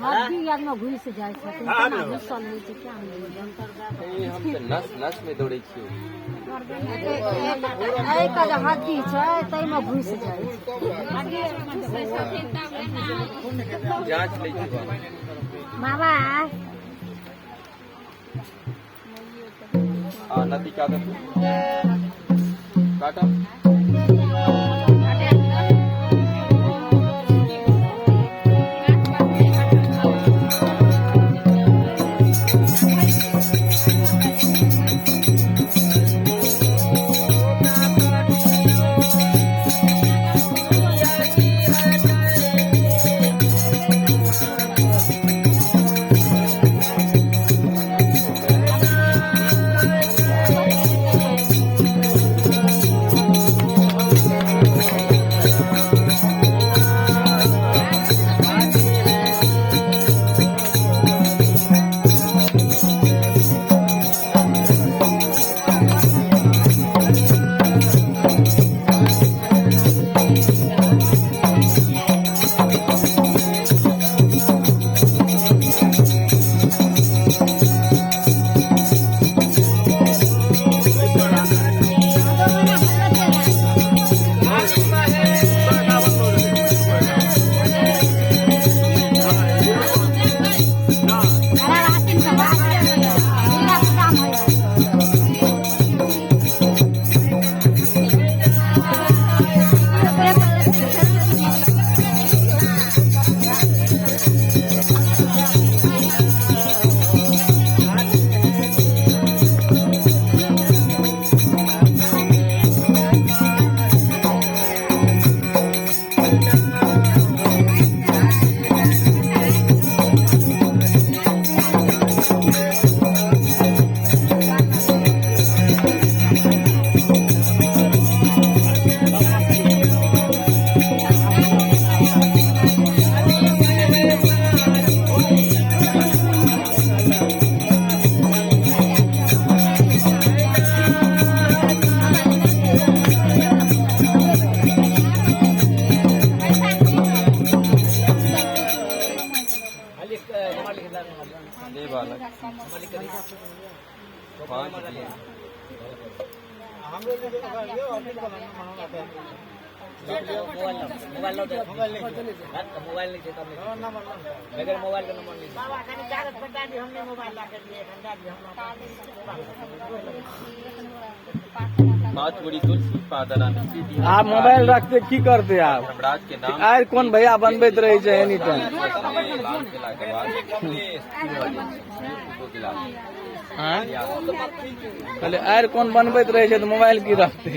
हड्डी याद में घुस जाए छै घुसल होइ छै क्या हम तऽ नस नस में दौड़े छियै हड्डी छै तै में घुस जाए जांच लै छी बाबा नदी काटा आप मोबाइल रखते की करते आप आर कौन भैया बनबैत रहे छै एनी टाइम कहले आर कौन बनबैत रहे छै तो मोबाइल की रखते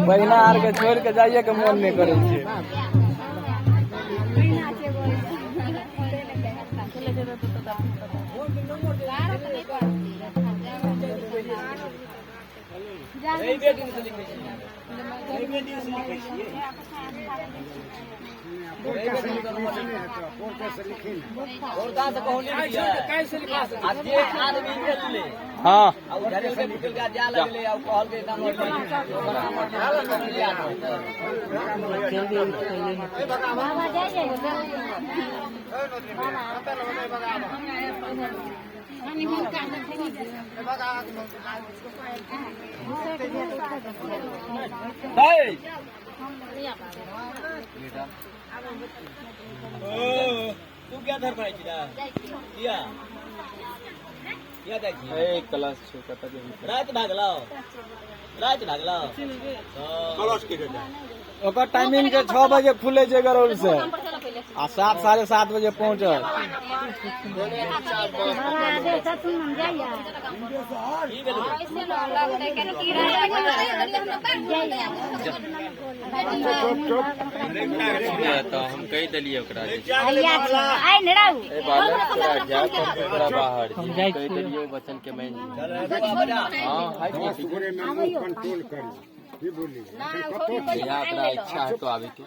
बहिना आर के छोड़ के जाइए के मन नहीं करे छै हाँ तू क्या धर पाई किया क्लास रात भागलाओ टाइमिंग के 6 बजे खुले छै गरौल से आ 7-7:30 बजे पहुँचल। तो हम कही दिलिए ओकरा जे ए बालक तोरा जाय पर तोरा बाहर कही दिलिए वचन के मैं हां हाय या ओकरा इच्छा है तो आवे के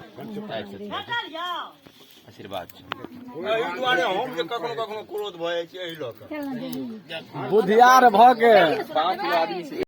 आशीर्वाद हम जे कखनो कखनो क्रोध भऽ जाइ छै एहि लऽ कऽ बुधियार भऽ के 5 आदमी से